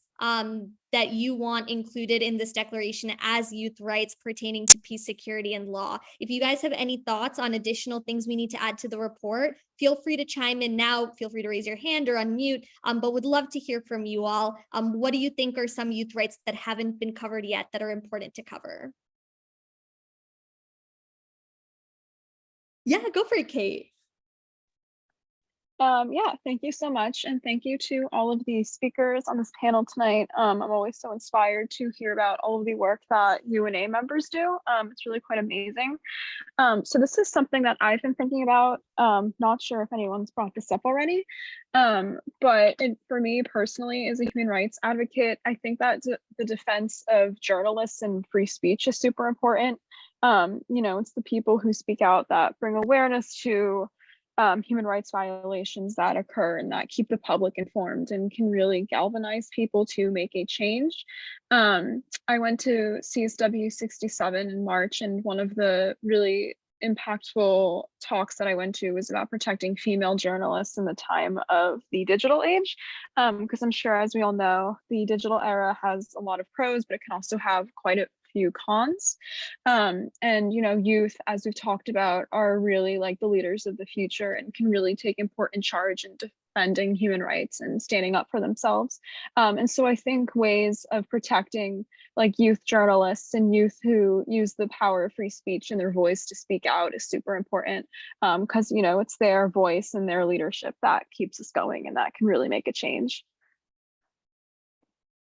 that you want included in this declaration as youth rights pertaining to peace, security, and law. If you guys have any thoughts on additional things we need to add to the report, feel free to chime in now. Feel free to raise your hand or unmute, but would love to hear from you all. What do you think are some youth rights that haven't been covered yet that are important to cover? Yeah, go for it, Kate. Yeah, thank you so much. And thank you to all of the speakers on this panel tonight. I'm always so inspired to hear about all of the work that UNA members do. It's really quite amazing. So this is something that I've been thinking about. Not sure if anyone's brought this up already, but for me personally, as a human rights advocate, I think that the defense of journalists and free speech is super important. It's the people who speak out that bring awareness to human rights violations that occur and that keep the public informed and can really galvanize people to make a change. I went to CSW 67 in March, and one of the really impactful talks that I went to was about protecting female journalists in the time of the digital age, because I'm sure, as we all know, the digital era has a lot of pros, but it can also have quite a few cons. And youth, as we've talked about, are really like the leaders of the future and can really take important charge in defending human rights and standing up for themselves. And so I think ways of protecting like youth journalists and youth who use the power of free speech and their voice to speak out is super important, because it's their voice and their leadership that keeps us going and that can really make a change.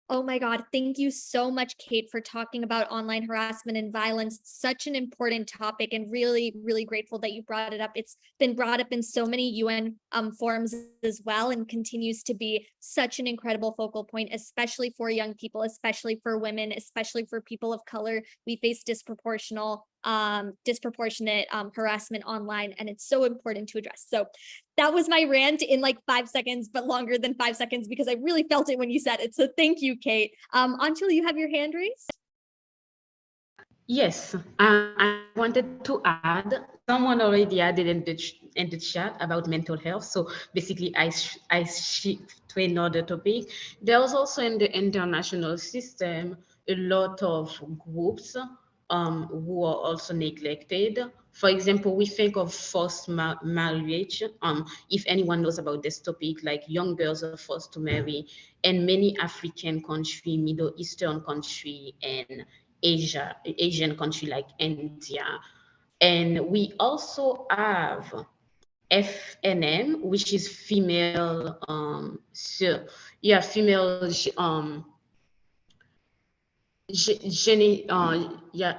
Oh my God, thank you so much, Kate, for talking about online harassment and violence. Such an important topic, and really, really grateful that you brought it up. It's been brought up in so many UN forums as well, and continues to be such an incredible focal point, especially for young people, especially for women, especially for people of color. We face disproportionate harassment online, and it's so important to address. So that was my rant in like 5 seconds, but longer than 5 seconds because I really felt it when you said it. So thank you, Kate. Anshul, you have your hand raised? Yes, I wanted to add, someone already added in the chat about mental health. So basically I shift to another topic. There's also in the international system, a lot of groups who are also neglected. For example, we think of forced marriage. If anyone knows about this topic, like young girls are forced to marry in many African countries, Middle Eastern country, and Asian country like India. And we also have FNM, which is female,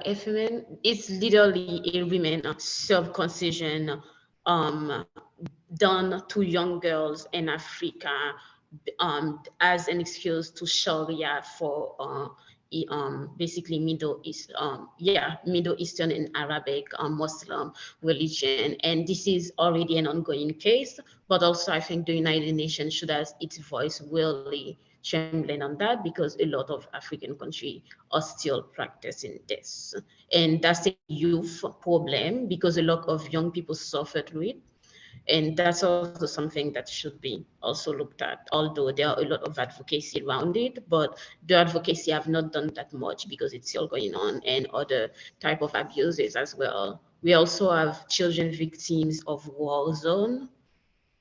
FMN is literally a women circumcision done to young girls in Africa as an excuse to Sharia for basically Middle Eastern and Arabic Muslim religion. And this is already an ongoing case, but also I think the United Nations should have its voice really trembling on that, because a lot of African countries are still practicing this. And that's a youth problem because a lot of young people suffer through it. And that's also something that should be also looked at, although there are a lot of advocacy around it, but the advocacy have not done that much because it's still going on, and other type of abuses as well. We also have children victims of war zone.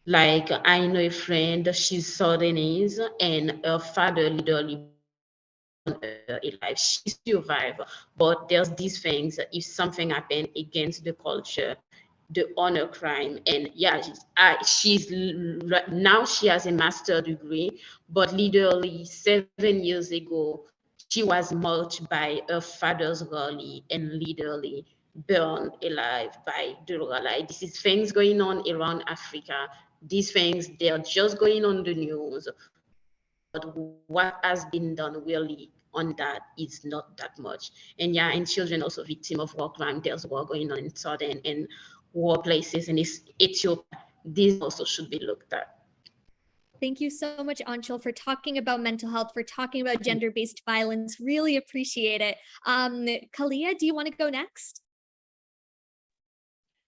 Like I know a friend, she's Sudanese, and her father literally alive. She survived, but there's these things. If something happened against the culture, the honor crime, and yeah, she's now she has a master's degree, but literally 7 years ago, she was marched by her father's rally and literally burned alive by the rally. This is things going on around Africa. These things, they're just going on the news. But what has been done really on that is not that much. And yeah, and children also victim of war crime. There's war going on in Sudan and war places in Ethiopia. These also should be looked at. Thank you so much, Anshul, for talking about mental health, for talking about gender-based violence. Really appreciate it. Kalia, do you want to go next?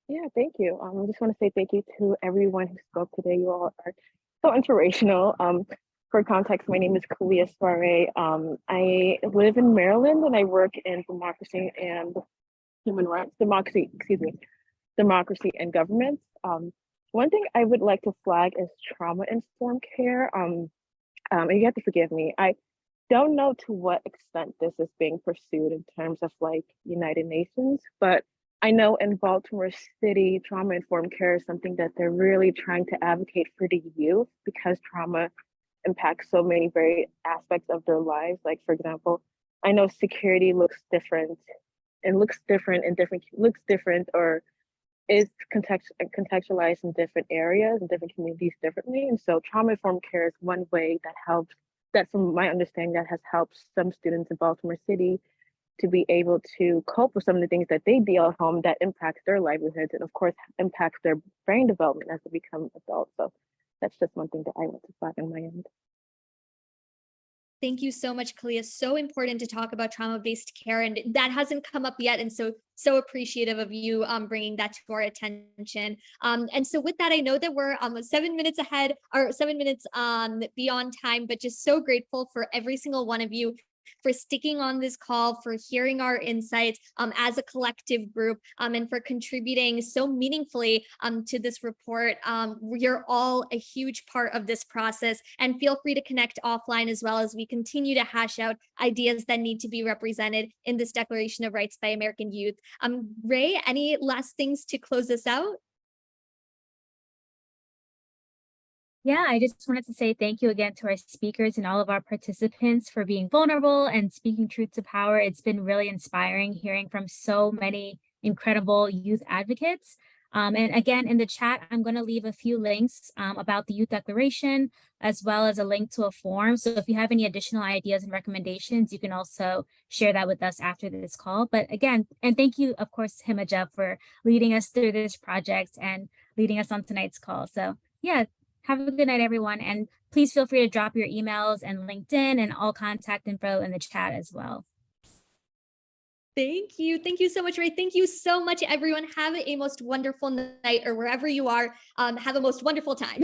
Yeah, thank you. I just want to say thank you to everyone who spoke today. You all are so inspirational. For context, my name is Kalia Soare. I live in Maryland and I work in democracy and human rights, democracy and government. One thing I would like to flag is trauma-informed care. And you have to forgive me. I don't know to what extent this is being pursued in terms of like United Nations, but I know in Baltimore City, trauma-informed care is something that they're really trying to advocate for the youth because trauma impacts so many very aspects of their lives. Like, for example, I know security looks different or is contextualized in different areas and different communities differently. And so trauma-informed care is one way that from my understanding, that has helped some students in Baltimore City to be able to cope with some of the things that they deal at home that impacts their livelihoods and of course impacts their brain development as they become adults. So that's just one thing that I want to flag on my end. Thank you so much, Kalia. So important to talk about trauma-based care, and that hasn't come up yet. And so appreciative of you bringing that to our attention. And so with that, I know that we're 7 minutes ahead or 7 minutes beyond time, but just so grateful for every single one of you for sticking on this call, for hearing our insights as a collective group, and for contributing so meaningfully to this report. You're all a huge part of this process, and feel free to connect offline as well as we continue to hash out ideas that need to be represented in this Declaration of Rights by American Youth. Ray, any last things to close this out? Yeah, I just wanted to say thank you again to our speakers and all of our participants for being vulnerable and speaking truth to power. It's been really inspiring hearing from so many incredible youth advocates. And again, in the chat, I'm going to leave a few links about the Youth Declaration, as well as a link to a form. So if you have any additional ideas and recommendations, you can also share that with us after this call. But again, and thank you, of course, Himajah, for leading us through this project and leading us on tonight's call. So yeah. Have a good night, everyone. And please feel free to drop your emails and LinkedIn and all contact info in the chat as well. Thank you. Thank you so much, Ray. Thank you so much, everyone. Have a most wonderful night or wherever you are. Have a most wonderful time.